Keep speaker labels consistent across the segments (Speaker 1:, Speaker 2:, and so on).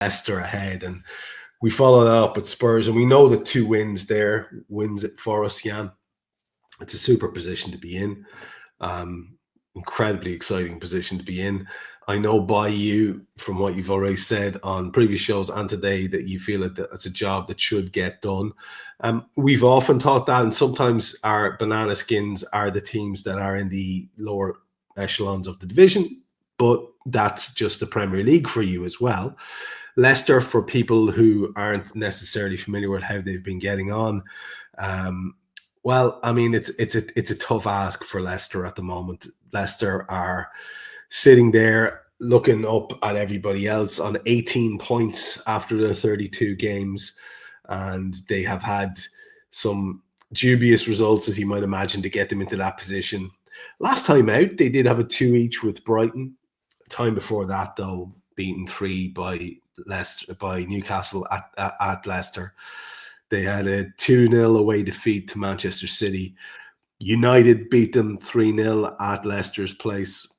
Speaker 1: Leicester ahead, and we follow that up with Spurs, and we know that 2 wins there wins it for us, Jan. It's a super position to be in. Incredibly exciting position to be in. I know by you, from what you've already said on previous shows and today, that you feel that it's a job that should get done. We've often thought that, and sometimes our banana skins are the teams that are in the lower echelons of the division, but that's just the Premier League for you as well. Leicester, for people who aren't necessarily familiar with how they've been getting on, well, I mean, it's a tough ask for Leicester at the moment. Leicester are sitting there looking up at everybody else on 18 points after the 32 games, and they have had some dubious results, as you might imagine, to get them into that position. Last time out, they did have a 2 each with Brighton. Time before that, though, beaten 3 by Newcastle at Leicester. They had a 2-0 away defeat to Manchester City. United beat them 3-0 at Leicester's place.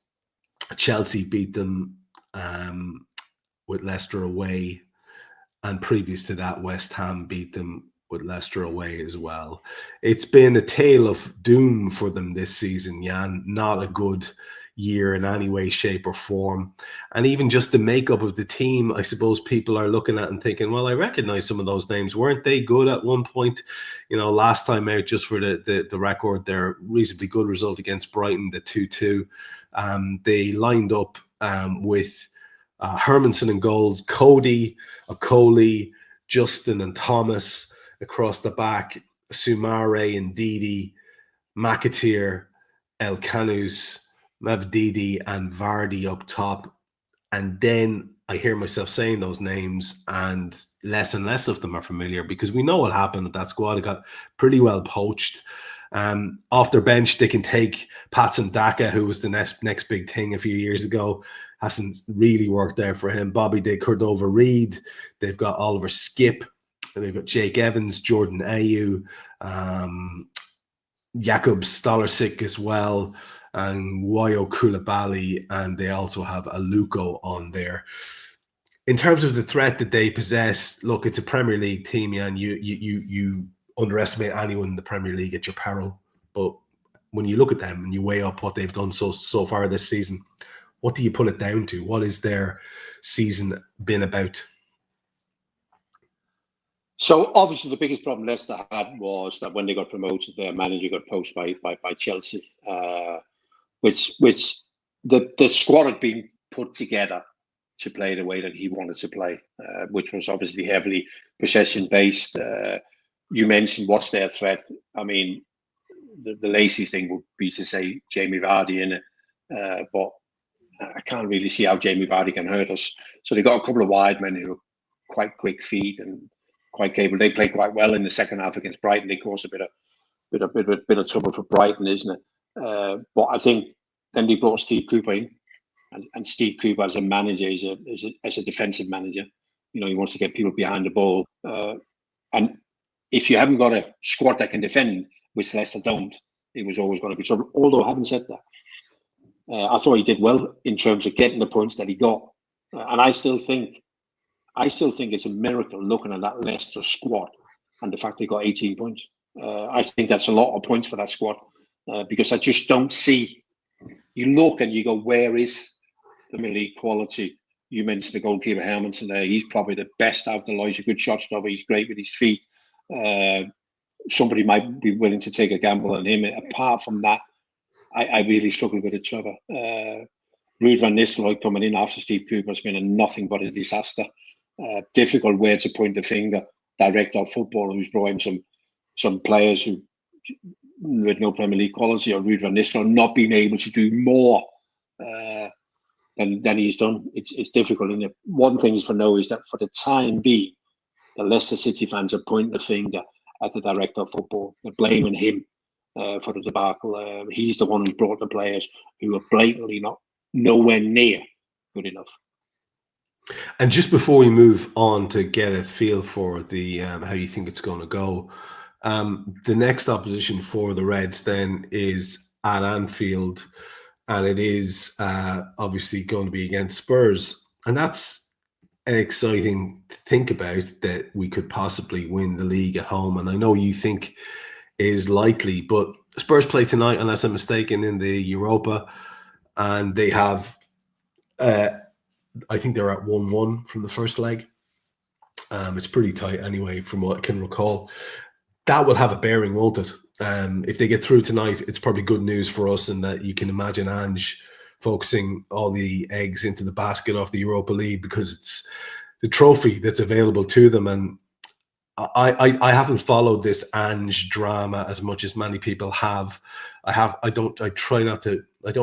Speaker 1: Chelsea beat them with Leicester away. And previous to that, West Ham beat them with Leicester away as well. It's been a tale of doom for them this season, Jan. Not a good year in any way, shape or form. And even just the makeup of the team, I suppose people are looking at and thinking, well, I recognize some of those names. Weren't they good at one point? You know, last time out, just for the record, their reasonably good result against Brighton, the 2-2. They lined up with Hermanson in goals, Cody, Okoli, Justin and Thomas across the back, Sumare and Didi, McAteer, El Canus, Mavdidi and Vardy up top. And then I hear myself saying those names and less of them are familiar, because we know what happened at that squad. It got pretty well poached. Off their bench, they can take Patson Daka, who was the next big thing a few years ago. Hasn't really worked out for him. Bobby De Cordova-Reid. They've got Oliver Skip. They've got Jake Evans, Jordan Ayew, Jakub Stolarczyk as well, and Wayo Koulibaly, and they also have Aluko on there. In terms of the threat that they possess, look, it's a Premier League team, and you underestimate anyone in the Premier League at your peril. But when you look at them and you weigh up what they've done so far this season, what do you put it down to? What is their season been about?
Speaker 2: So obviously the biggest problem Leicester had was that when they got promoted, their manager got poached by Chelsea, which the squad had been put together to play the way that he wanted to play, which was obviously heavily possession based. You mentioned what's their threat. I mean, the laziest thing would be to say Jamie Vardy in it, but I can't really see how Jamie Vardy can hurt us. So they got a couple of wide men who are quite quick feet and quite capable. They played quite well in the second half against Brighton. They caused a bit of trouble for Brighton, isn't it? But I think then they brought Steve Cooper in, and Steve Cooper as a manager, as a defensive manager, you know, he wants to get people behind the ball. And if you haven't got a squad that can defend, which Leicester don't, it was always going to be trouble. Although having said that, I thought he did well in terms of getting the points that he got, and I still think it's a miracle looking at that Leicester squad and the fact they got 18 points. I think that's a lot of points for that squad, because I just don't see. You look and you go, where is the Premier League quality? You mentioned the goalkeeper Hermanson there. He's probably the best out of the lot. He's a good shot stopper. He's great with his feet. Somebody might be willing to take a gamble on him. Apart from that, I really struggle with it, Trevor. Ruud van Nistelrooy coming in after Steve Cooper has been nothing but a disaster. Difficult way to point the finger. Director of football who's brought in some players who with no Premier League quality, or Ruud van Nistelrooy not being able to do more than he's done. It's difficult. And one thing is for know is that for the time being, the Leicester City fans are pointing the finger at the director of football. They're blaming him for the debacle. He's the one who brought the players who are blatantly nowhere near good enough.
Speaker 1: And just before we move on to get a feel for the how you think it's going to go, the next opposition for the Reds then is at Anfield, and it is obviously going to be against Spurs, and that's exciting to think about that we could possibly win the league at home. And I know you think is likely, but Spurs play tonight, unless I'm mistaken, in the Europa, and they have, I think they're at 1-1 from the first leg. It's pretty tight anyway, from what I can recall. That will have a bearing, won't it? If they get through tonight, it's probably good news for us, in that you can imagine Ange focusing all the eggs into the basket of the Europa League, because it's the trophy that's available to them. And I haven't followed this Ange drama as much as many people have. I don't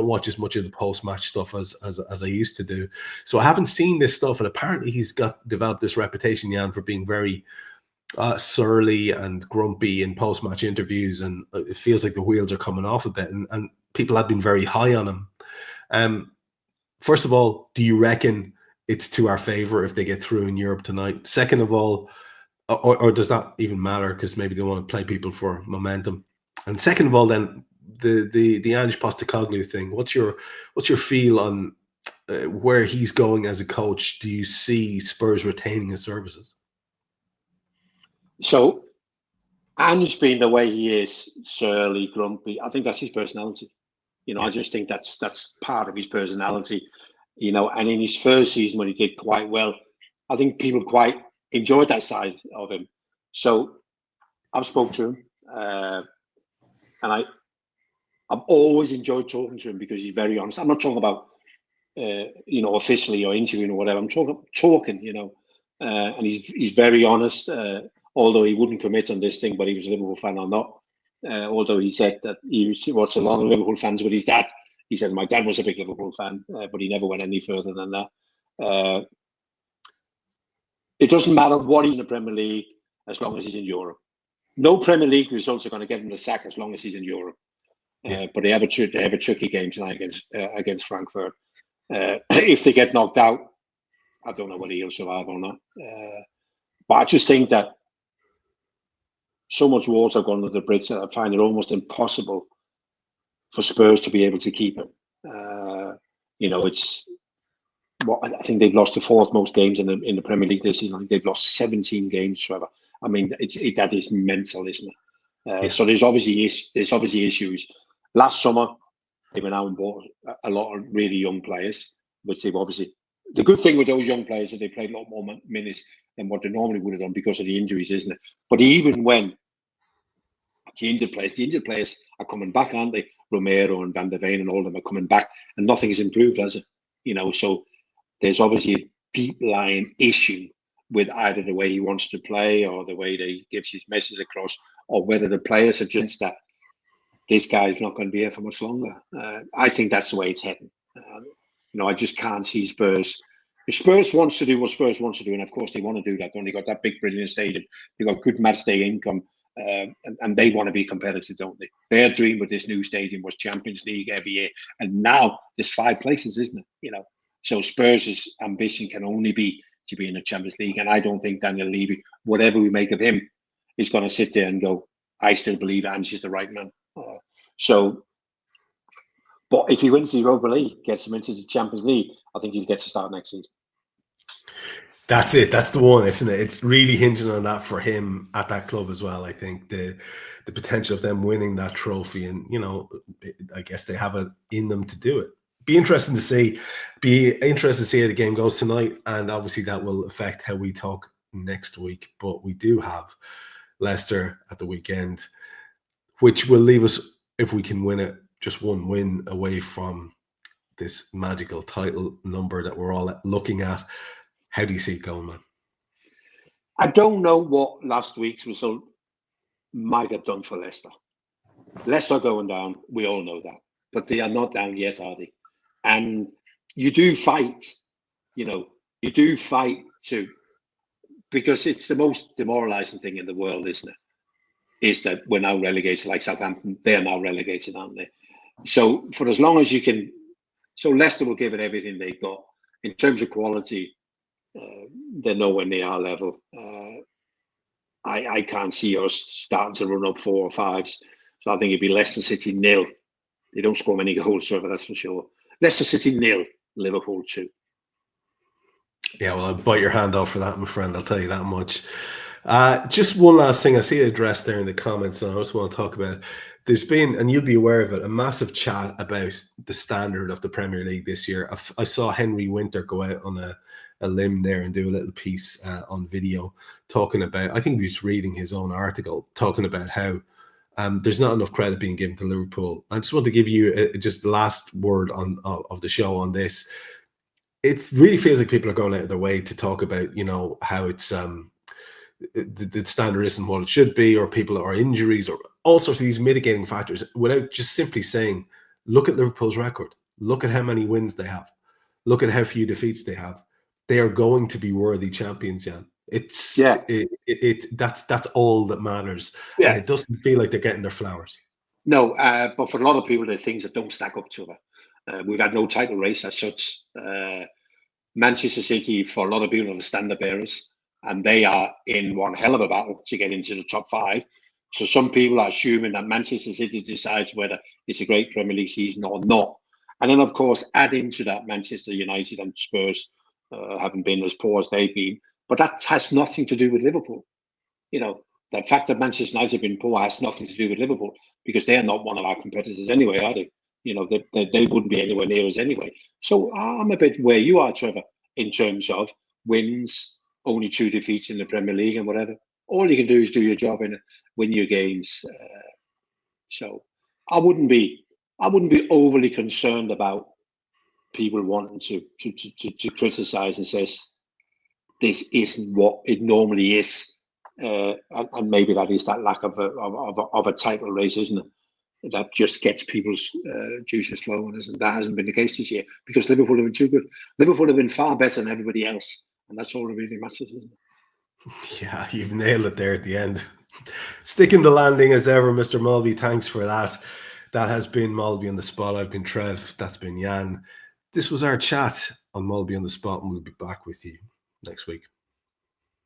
Speaker 1: watch as much of the post-match stuff as I used to do. So I haven't seen this stuff. And apparently he's developed this reputation, Jan, for being very surly and grumpy in post-match interviews. And it feels like the wheels are coming off a bit. And people have been very high on him. First of all, do you reckon it's to our favor if they get through in Europe tonight? Second of all, or does that even matter, because maybe they want to play people for momentum? And second of all, then the Ange Postecoglou thing. What's your feel on where he's going as a coach? Do you see Spurs retaining his services?
Speaker 2: So Ange being the way he is, surly, grumpy, I think that's his personality. I just think that's part of his personality. And in his first season, when he did quite well, I think people quite enjoyed that side of him. So I've spoke to him, and I've always enjoyed talking to him, because he's very honest. I'm not talking about officially or interviewing or whatever. I'm talking, and he's very honest. Although he wouldn't commit on this thing, but he was a Liverpool fan or not. Although he said that he used to watch a lot of Liverpool fans with his dad. He said my dad was a big Liverpool fan, but he never went any further than that. It doesn't matter what he's in the Premier League as long as he's in Europe. No Premier League results are going to get him the sack as long as he's in Europe. But they have a tricky game tonight against Frankfurt. If they get knocked out, I don't know whether he'll survive or not. But I just think that so much water gone under the bridge that I find it almost impossible for Spurs to be able to keep him. It's I think they've lost the fourth most games in the Premier League this season. I think they've lost 17 games, Trevor. I mean, that is mental, isn't it? So there's obviously issues. Last summer, they went out and bought a lot of really young players, which they've obviously. The good thing with those young players is that they played a lot more minutes than what they normally would have done because of the injuries, isn't it? But even when the injured players are coming back, aren't they? Romero and Van der Veen and all of them are coming back, and nothing has improved, has it? So there's obviously a deep lying issue with either the way he wants to play or the way he gives his message across, or whether the players are just that this guy's not going to be here for much longer. I think that's the way it's heading. I just can't see Spurs. If Spurs wants to do what Spurs wants to do, and of course they want to do that, they got that big, brilliant stadium, they got good match day income, and they want to be competitive, don't they? Their dream with this new stadium was Champions League every year, and now there's 5 places, isn't it? So Spurs' ambition can only be to be in the Champions League, and I don't think Daniel Levy, whatever we make of him, is going to sit there and go, I still believe Ange is the right man. But if he wins the Europa League, gets him into the Champions League, I think he'll get to start next season.
Speaker 1: That's it. That's the one, isn't it? It's really hinging on that for him at that club as well. I think the potential of them winning that trophy, and I guess they have it in them to do it. Be interesting to see how the game goes tonight, and obviously that will affect how we talk next week. But we do have Leicester at the weekend, which will leave us, if we can win it, just one win away from this magical title number that we're all looking at. How do you see it going, man?
Speaker 2: I don't know what last week's result might have done for Leicester. Leicester are going down, we all know that. But they are not down yet, are they? And you do fight, because it's the most demoralising thing in the world, isn't it? Is that we're now relegated, like Southampton, they're now relegated, aren't they? So for as long as you can, so Leicester will give it everything they've got. In terms of quality, they're nowhere near our level. I can't see us starting to run up 4 or 5s. So I think it'd be Leicester City 0. They don't score many goals, Trevor, that's for sure. Leicester City 0, Liverpool 2.
Speaker 1: Yeah, well, I'll bite your hand off for that, my friend. I'll tell you that much. Just one last thing. I see it addressed there in the comments, and I just want to talk about it. There's been, and you'll be aware of it, a massive chat about the standard of the Premier League this year. I saw Henry Winter go out on a limb there and do a little piece on video talking about, I think he was reading his own article, talking about how there's not enough credit being given to Liverpool. I just want to give you just the last word of the show on this. It really feels like people are going out of their way to talk about, how it's the standard isn't what it should be, or people are injuries, or all sorts of these mitigating factors, without just simply saying, look at Liverpool's record, look at how many wins they have, look at how few defeats they have. They are going to be worthy champions, Jan. That's all that matters.
Speaker 2: Yeah.
Speaker 1: And it doesn't feel like they're getting their flowers.
Speaker 2: No, but for a lot of people, there are things that don't stack up to them. We've had no title race as such. Manchester City, for a lot of people, are the standard bearers, and they are in one hell of a battle to get into the top 5. So some people are assuming that Manchester City decides whether it's a great Premier League season or not. And then, of course, add into that Manchester United and Spurs haven't been as poor as they've been. But that has nothing to do with Liverpool. The fact that Manchester United have been poor has nothing to do with Liverpool, because they are not one of our competitors anyway, are they? They wouldn't be anywhere near us anyway. So I'm a bit where you are, Trevor, in terms of wins, only 2 defeats in the Premier League and whatever. All you can do is do your job and win your games. So I wouldn't be overly concerned about people wanting to criticize and says this isn't what it normally is, and maybe that is that lack of a title race, isn't it? That just gets people's juices flowing, and that hasn't been the case this year, because Liverpool have been too good. Liverpool have been far better than everybody else, and that's all that really matters, isn't it?
Speaker 1: Yeah, you've nailed it there at the end. Sticking the landing as ever, Mr. Molby. Thanks for that. That has been Molby on the Spot. I've been Trev. That's been Jan. This was our chat on Molby on the Spot, and we'll be back with you next week.